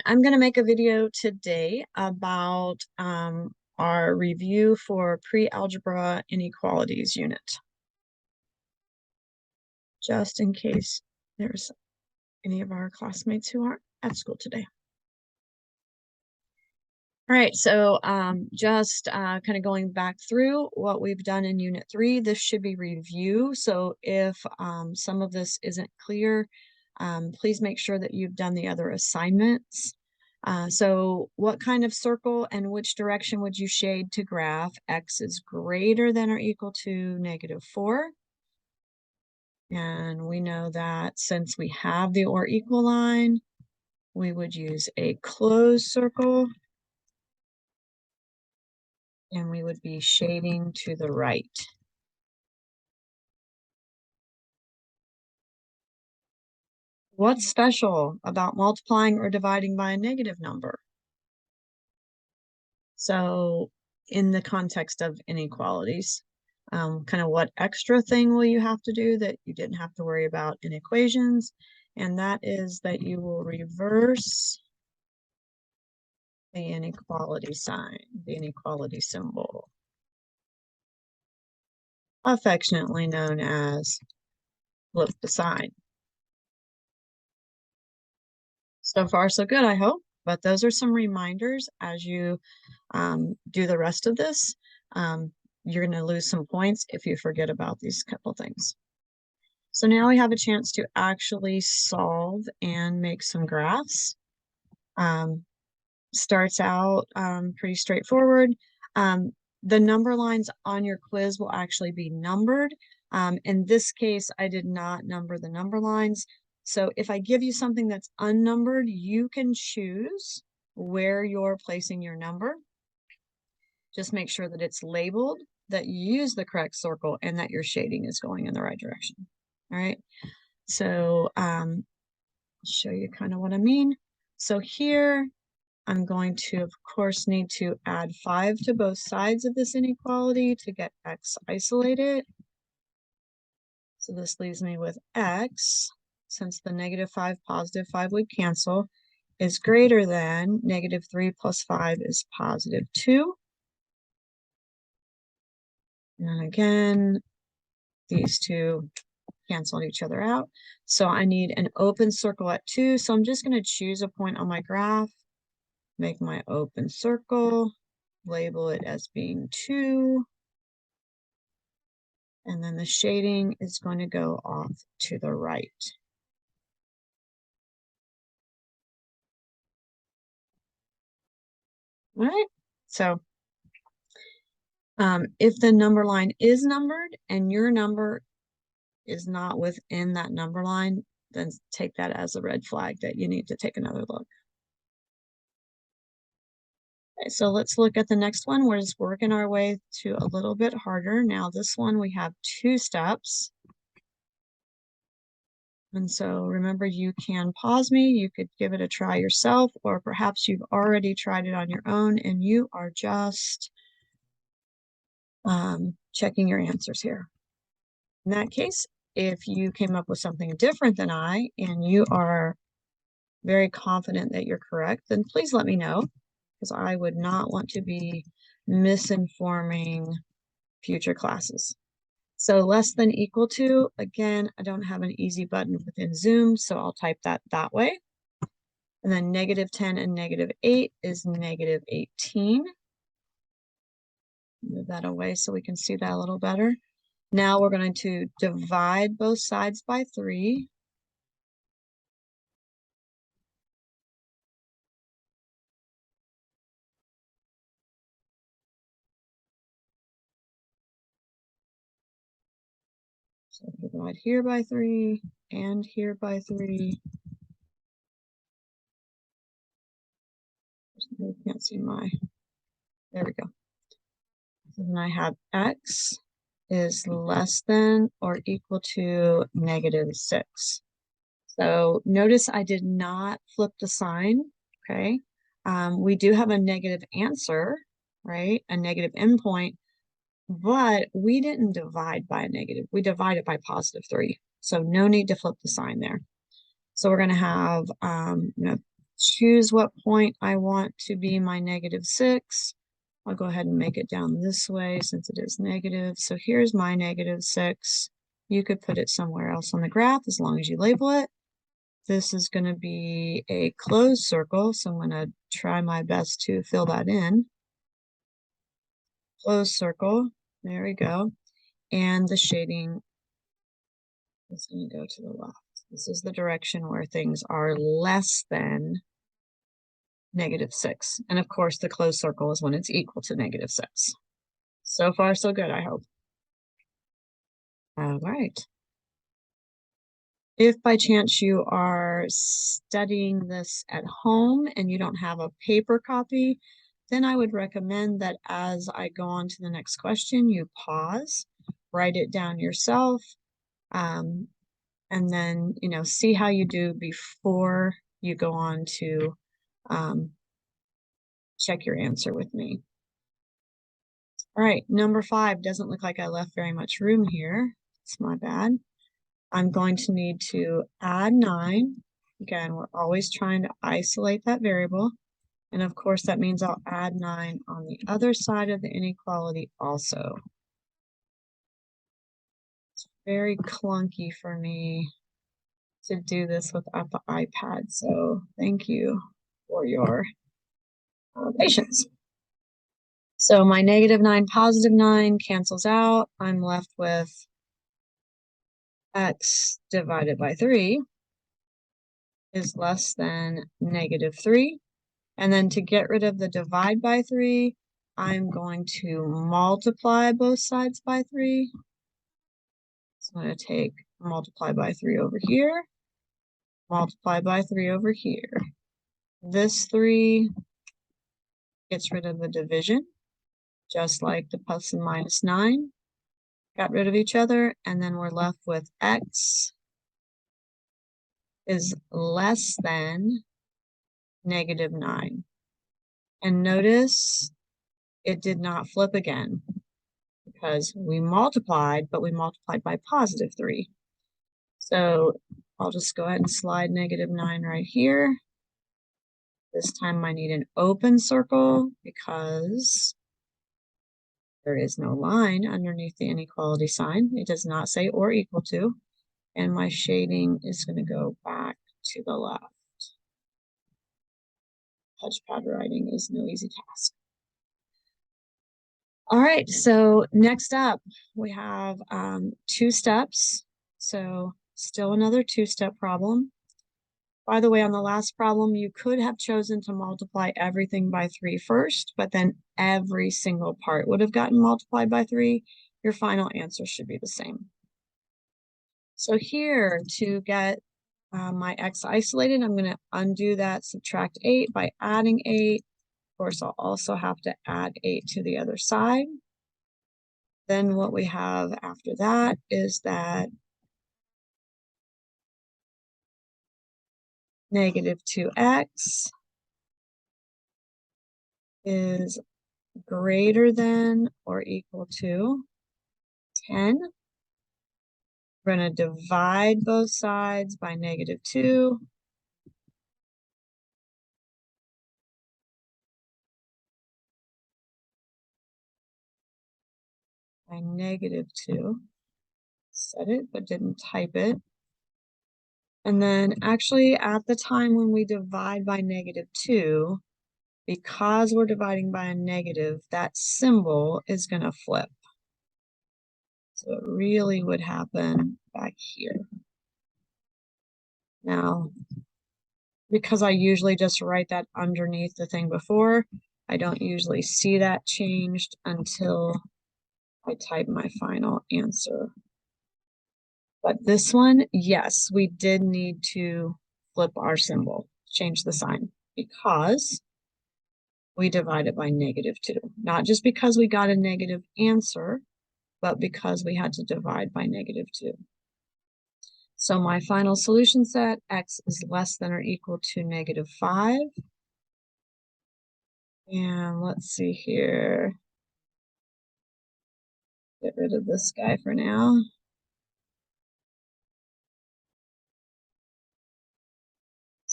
I'm going to make a video today about our review for pre-algebra inequalities unit, just in case there's any of our classmates who aren't at school today. All right, so just kind of going back through what we've done in Unit 3, this should be review. So if some of this isn't clear, please make sure that you've done the other assignments. So what kind of circle and which direction would you shade to graph x is greater than or equal to -4? And we know that since we have the or equal line, we would use a closed circle. And we would be shading to the right. What's special about multiplying or dividing by a negative number? So in the context of inequalities, kind of what extra thing will you have to do that you didn't have to worry about in equations? And that is that you will reverse the inequality sign, the inequality symbol, affectionately known as flip the sign. So far, so good, I hope. But those are some reminders as you do the rest of this. You're going to lose some points if you forget about these couple things. So now we have a chance to actually solve and make some graphs. Starts out pretty straightforward. The number lines on your quiz will actually be numbered. In this case, I did not number the number lines. So if I give you something that's unnumbered, you can choose where you're placing your number. Just make sure that it's labeled, that you use the correct circle, and that your shading is going in the right direction. All right. So I'll show you kind of what I mean. So here, I'm going to, of course, need to add 5 to both sides of this inequality to get x isolated. So this leaves me with x, since the -5, +5 would cancel, is greater than -3 + 5 is +2. And again, these two cancel each other out. So I need an open circle at 2. So I'm just going to choose a point on my graph, make my open circle, label it as being 2. And then the shading is going to go off to the right. All right. So if the number line is numbered and your number is not within that number line, then take that as a red flag that you need to take another look. Okay, so let's look at the next one. We're just working our way to a little bit harder. Now this one, we have 2 steps. And so remember, you can pause me, you could give it a try yourself, or perhaps you've already tried it on your own and you are just checking your answers here. In that case, if you came up with something different than I and you are very confident that you're correct, then please let me know, because I would not want to be misinforming future classes. So less than equal to, again, I don't have an easy button within Zoom, so I'll type that way. And then -10 and -8 is -18. Move that away so we can see that a little better. Now we're going to divide both sides by 3. So divide here by 3 and here by 3. I can't see my, there we go. So then I have x is less than or equal to -6. So notice I did not flip the sign, okay? We do have a negative answer, right? A negative endpoint, but we didn't divide by a negative. We divided by +3. So no need to flip the sign there. So we're going to have choose what point I want to be my -6. I'll go ahead and make it down this way since it is negative. So here's my -6. You could put it somewhere else on the graph as long as you label it. This is going to be a closed circle, so I'm going to try my best to fill that in. Closed circle, there we go. And the shading is going to go to the left. This is the direction where things are less than -6. And of course, the closed circle is when it's equal to -6. So far, so good, I hope. All right. If by chance you are studying this at home and you don't have a paper copy, then I would recommend that as I go on to the next question, you pause, write it down yourself, and then, see how you do before you go on to check your answer with me. All right, number 5, doesn't look like I left very much room here. It's my bad. I'm going to need to add 9. Again, we're always trying to isolate that variable. And of course, that means I'll add 9 on the other side of the inequality also. It's very clunky for me to do this without the iPad, so thank you for your patience. So my -9, +9 cancels out. I'm left with x divided by 3 is less than -3. And then to get rid of the divide by 3, I'm going to multiply both sides by 3. So I'm going to take multiply by 3 over here, multiply by 3 over here. This 3 gets rid of the division, just like the plus and -9 got rid of each other, and then we're left with x is less than -9. And notice it did not flip again because we multiplied, but we multiplied by +3. So I'll just go ahead and slide -9 right here. This time I need an open circle because there is no line underneath the inequality sign. It does not say or equal to. And my shading is going to go back to the left. Touchpad writing is no easy task. All right, so next up, we have 2 steps. So still another 2-step problem. By the way, on the last problem, you could have chosen to multiply everything by 3 first, but then every single part would have gotten multiplied by 3. Your final answer should be the same. So here, to get my x isolated, I'm going to undo that, subtract 8 by adding 8. Of course, I'll also have to add 8 to the other side. Then what we have after that is that -2x is greater than or equal to 10. We're going to divide both sides by -2. By -2. Said it, but didn't type it. And then actually at the time when we divide by -2, because we're dividing by a negative, that symbol is going to flip. So it really would happen back here. Now, because I usually just write that underneath the thing before, I don't usually see that changed until I type my final answer. But this one, yes, we did need to flip our symbol, change the sign, because we divided by -2. Not just because we got a negative answer, but because we had to divide by -2. So my final solution set, x is less than or equal to -5. And let's see here. Get rid of this guy for now.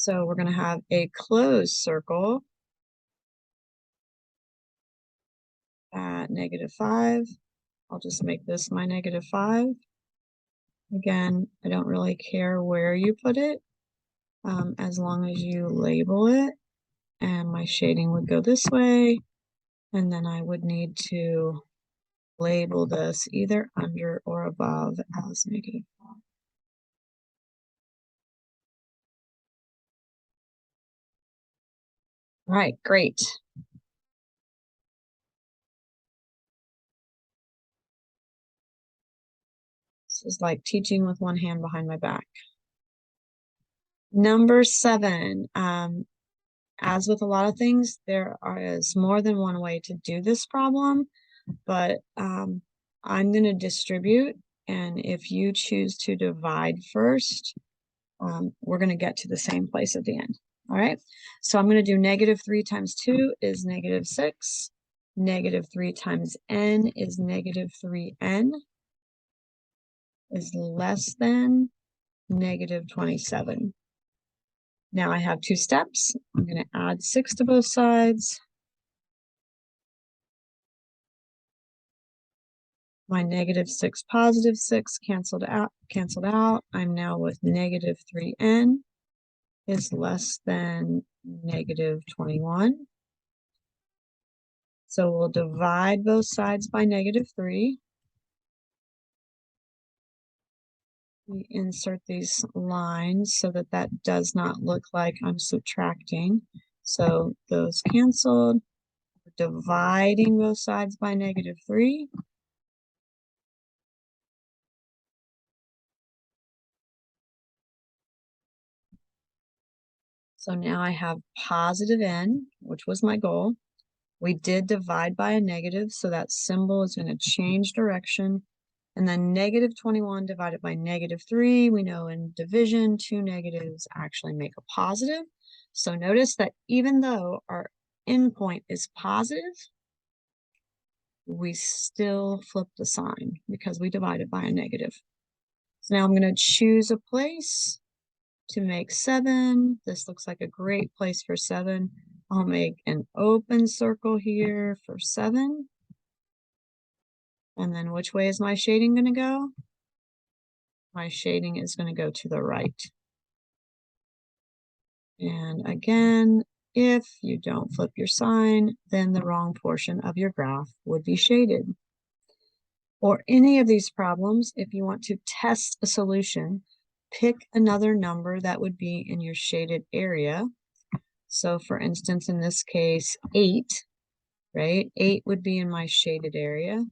So we're going to have a closed circle at -5. I'll just make this my -5. Again, I don't really care where you put it, as long as you label it. And my shading would go this way, and then I would need to label this either under or above as -5. All right, great. This is like teaching with one hand behind my back. Number 7, as with a lot of things, there is more than one way to do this problem, but I'm going to distribute, and if you choose to divide first, we're going to get to the same place at the end. All right, so I'm going to do -3 times 2 is -6. -3 times n is -3n is less than -27. Now I have 2 steps. I'm going to add 6 to both sides. My -6, +6 canceled out. I'm now with -3n is less than -21. So we'll divide both sides by -3. We insert these lines so that that does not look like I'm subtracting. So those canceled. Dividing both sides by -3. So now I have +n, which was my goal. We did divide by a negative, so that symbol is going to change direction. And then -21 divided by -3, we know in division, 2 negatives actually make a positive. So notice that even though our endpoint is positive, we still flip the sign because we divided by a negative. So now I'm going to choose a place to make 7. This looks like a great place for 7. I'll make an open circle here for 7. And then which way is my shading going to go? My shading is going to go to the right. And again, if you don't flip your sign, then the wrong portion of your graph would be shaded. Or any of these problems, if you want to test a solution, pick another number that would be in your shaded area. So for instance, in this case, 8, right? 8 would be in my shaded area.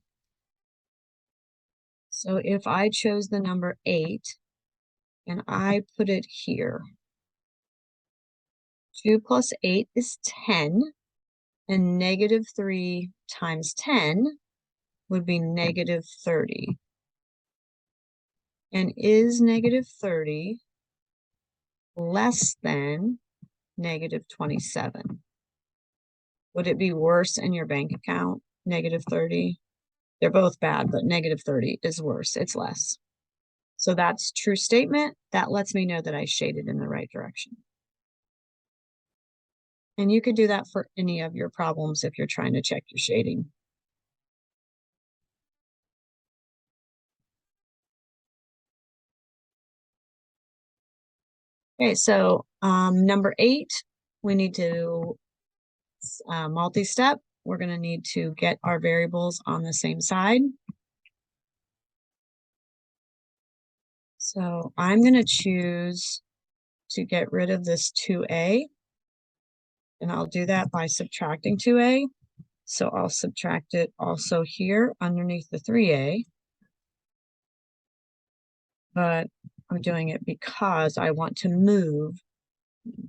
So if I chose the number 8 and I put it here, 2 plus 8 is 10, and -3 times 10 would be -30. And is -30 less than -27? Would it be worse in your bank account, -30? They're both bad, but -30 is worse. It's less. So that's true statement. That lets me know that I shaded in the right direction. And you could do that for any of your problems if you're trying to check your shading. Okay, so number 8, we need to multi-step. We're going to need to get our variables on the same side. So I'm going to choose to get rid of this 2a, and I'll do that by subtracting 2a. So I'll subtract it also here underneath the 3a, but I'm doing it because I want to move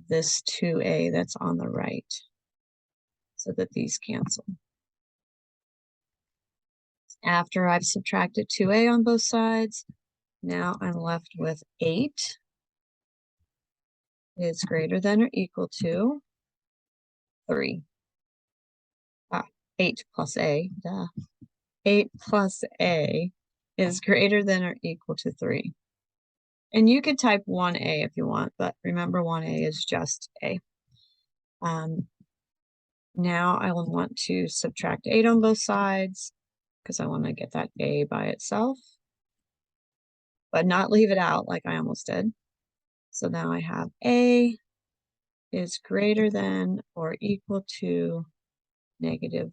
this 2a that's on the right so that these cancel. After I've subtracted 2a on both sides, now I'm left with 8 is greater than or equal to 3. 8 plus a, duh. 8 plus a is greater than or equal to 3. And you could type 1A if you want, but remember 1A is just A. Now I will want to subtract 8 on both sides because I want to get that A by itself, but not leave it out like I almost did. So now I have A is greater than or equal to -5.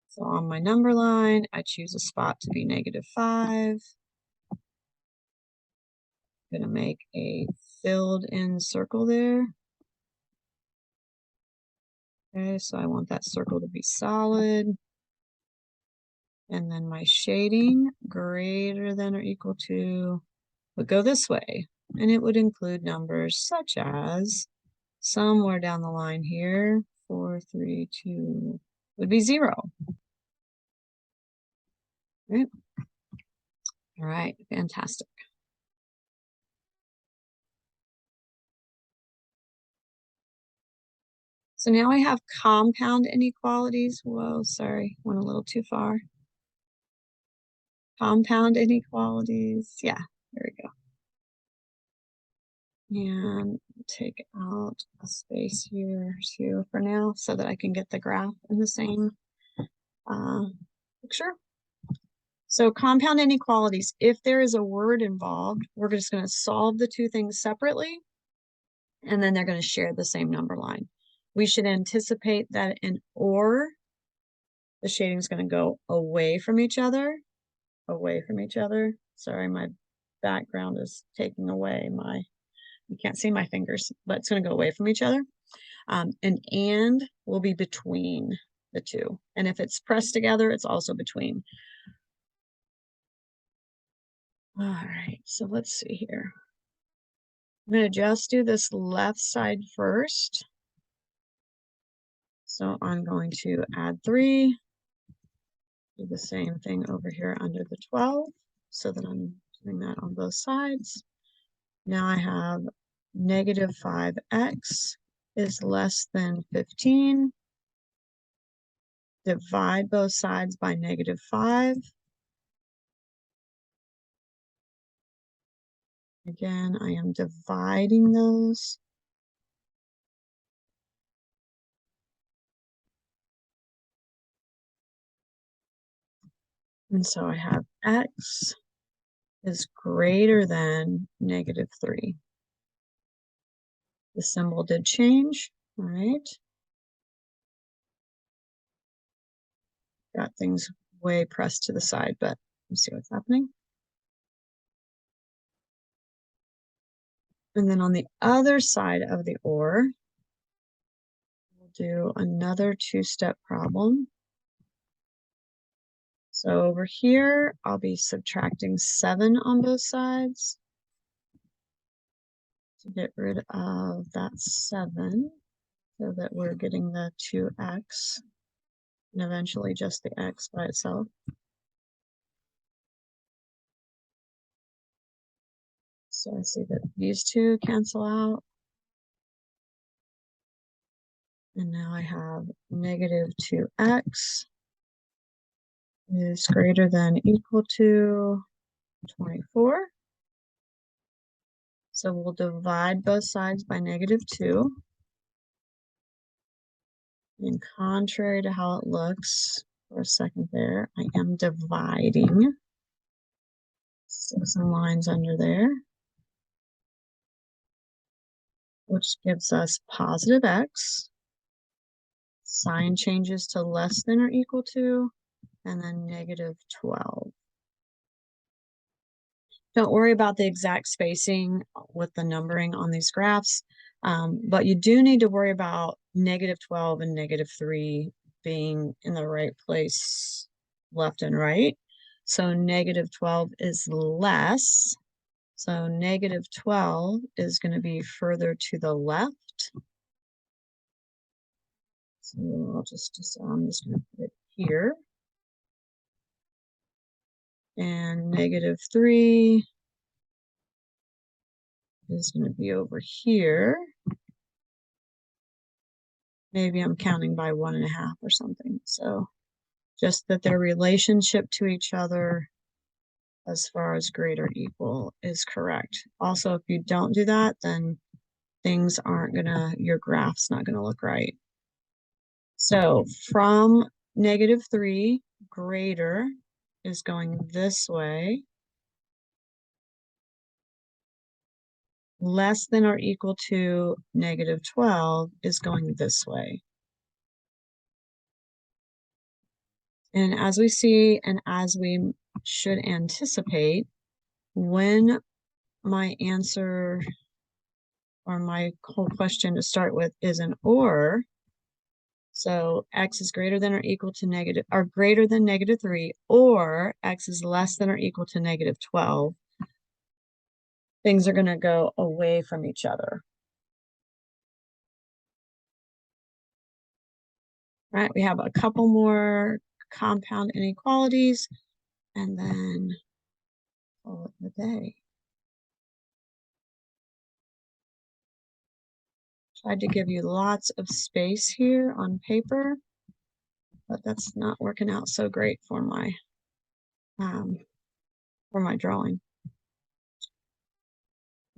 So on my number line, I choose a spot to be -5. I'm gonna make a filled in circle there. Okay, so I want that circle to be solid. And then my shading greater than or equal to would go this way. And it would include numbers such as somewhere down the line here, 4, 3, 2 would be 0. Right? All right, fantastic. So now I have compound inequalities. Whoa, sorry, went a little too far. Compound inequalities. Yeah, there we go. And take out a space here too for now so that I can get the graph in the same picture. So compound inequalities, if there is a word involved, we're just going to solve the two things separately, and then they're going to share the same number line. We should anticipate that in OR, the shading is going to go away from each other, Sorry, my background is taking away my, you can't see my fingers, but it's going to go away from each other. And will be between the two. And if it's pressed together, it's also between. All right, so let's see here. I'm going to just do this left side first. So I'm going to add 3. Do the same thing over here under the 12 so that I'm doing that on both sides. Now I have -5x is less than 15. Divide both sides by -5. Again, I am dividing those. And so I have x is greater than -3. The symbol did change. All right. Got things way pressed to the side, but let's see what's happening. And then on the other side of the OR, we'll do another 2-step problem. So over here, I'll be subtracting 7 on both sides to get rid of that 7 so that we're getting the 2x and eventually just the x by itself. So I see that these two cancel out. And now I have -2x is greater than equal to 24. So we'll divide both sides by -2. And contrary to how it looks for a second there, I am dividing. So some lines under there, which gives us positive x. Sign changes to less than or equal to, and then -12. Don't worry about the exact spacing with the numbering on these graphs, but you do need to worry about -12 and -3 being in the right place, left and right. So -12 is less. So -12 is going to be further to the left. So I'm just going to put it here. And -3 is going to be over here. Maybe I'm counting by 1.5 or something. So just that their relationship to each other as far as greater or equal is correct. Also, if you don't do that, then things aren't gonna, your graph's not gonna look right. So from -3, greater is going this way. Less than or equal to -12 is going this way. And as we see, and as we should anticipate, when my answer or my whole question to start with is an or, so x is greater than or equal to greater than -3, or x is less than or equal to -12, things are going to go away from each other. All right, we have a couple more compound inequalities, and then call it the day. Tried to give you lots of space here on paper, but that's not working out so great for my drawing.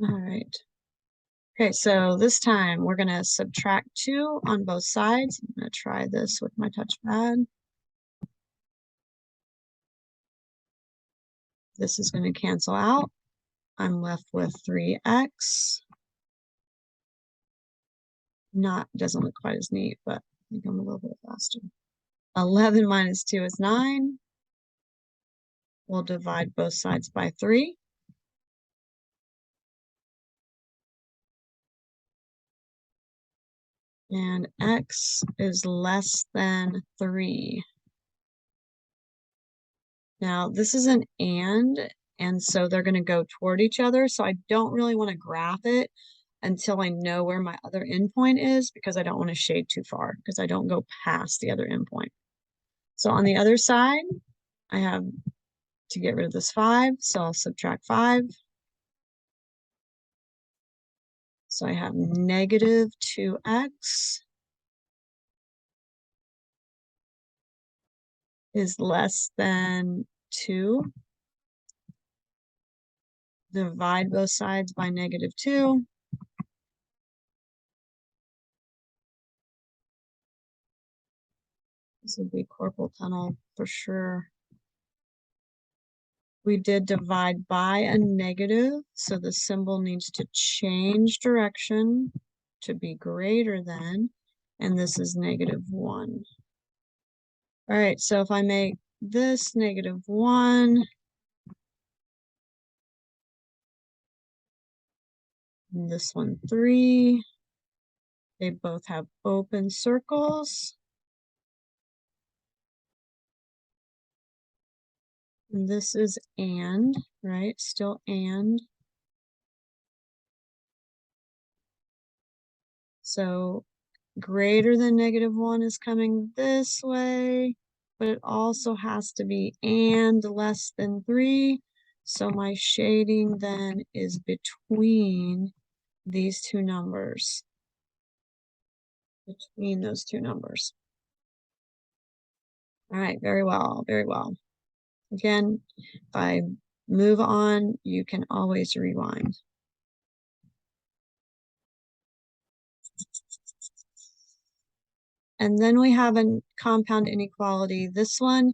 All right. Okay, so this time we're gonna subtract 2 on both sides. I'm gonna try this with my touchpad. This is gonna cancel out. I'm left with 3x. Doesn't look quite as neat, but I think I'm a little bit faster. 11 minus 2 is 9. We'll divide both sides by 3. And x is less than 3. Now, this is an and so they're going to go toward each other. So I don't really want to graph it until I know where my other endpoint is, because I don't want to shade too far, because I don't go past the other endpoint. So on the other side, I have to get rid of this 5, so I'll subtract 5. So I have -2x is less than 2. Divide both sides by -2. This would be carpal tunnel for sure. We did divide by a negative, so the symbol needs to change direction to be greater than, and this is -1. All right, so if I make this -1, and this one 3, they both have open circles. And this is and, right? Still and. So greater than -1 is coming this way, but it also has to be and less than 3. So my shading then is between these two numbers, between those two numbers. All right, very well, very well. Again, if I move on, you can always rewind. And then we have a compound inequality. This one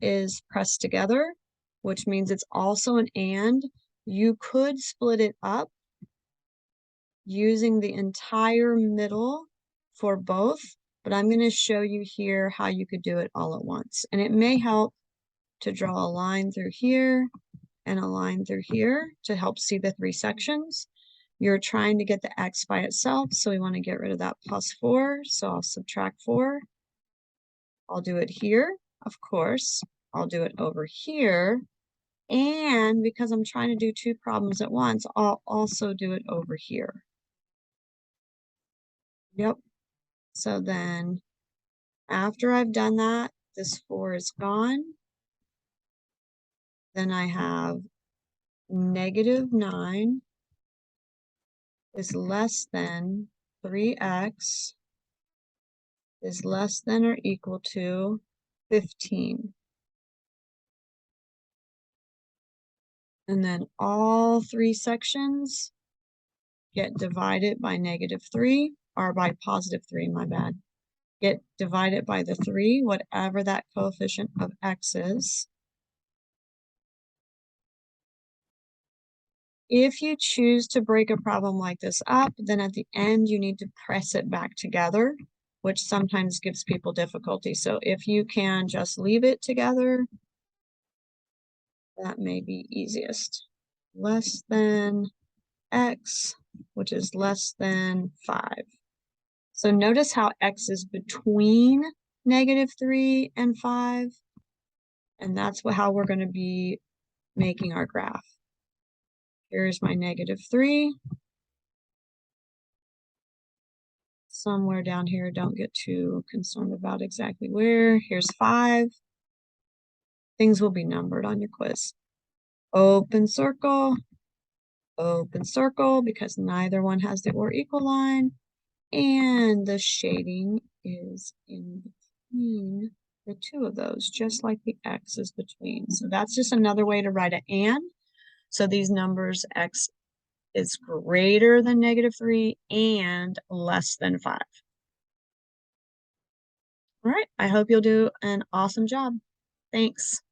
is pressed together, which means it's also an and. You could split it up using the entire middle for both, but I'm going to show you here how you could do it all at once. And it may help to draw a line through here and a line through here to help see the 3 sections. You're trying to get the x by itself, so we want to get rid of that +4, so I'll subtract 4. I'll do it here, of course. I'll do it over here. And because I'm trying to do 2 problems at once, I'll also do it over here. Yep. So then after I've done that, this 4 is gone. Then I have -9 is less than 3x is less than or equal to 15. And then all three sections get divided by -3, or by +3, my bad. Get divided by the 3, whatever that coefficient of x is. If you choose to break a problem like this up, then at the end you need to press it back together, which sometimes gives people difficulty. So if you can just leave it together, that may be easiest. Less than x, which is less than 5. So notice how x is between -3 and 5, and that's how we're going to be making our graph. Here's my -3. Somewhere down here, don't get too concerned about exactly where. Here's 5. Things will be numbered on your quiz. Open circle, because neither one has the or equal line. And the shading is in between the two of those, just like the x is between. So that's just another way to write an and. So these numbers, x is greater than -3 and less than 5. All right, I hope you'll do an awesome job. Thanks.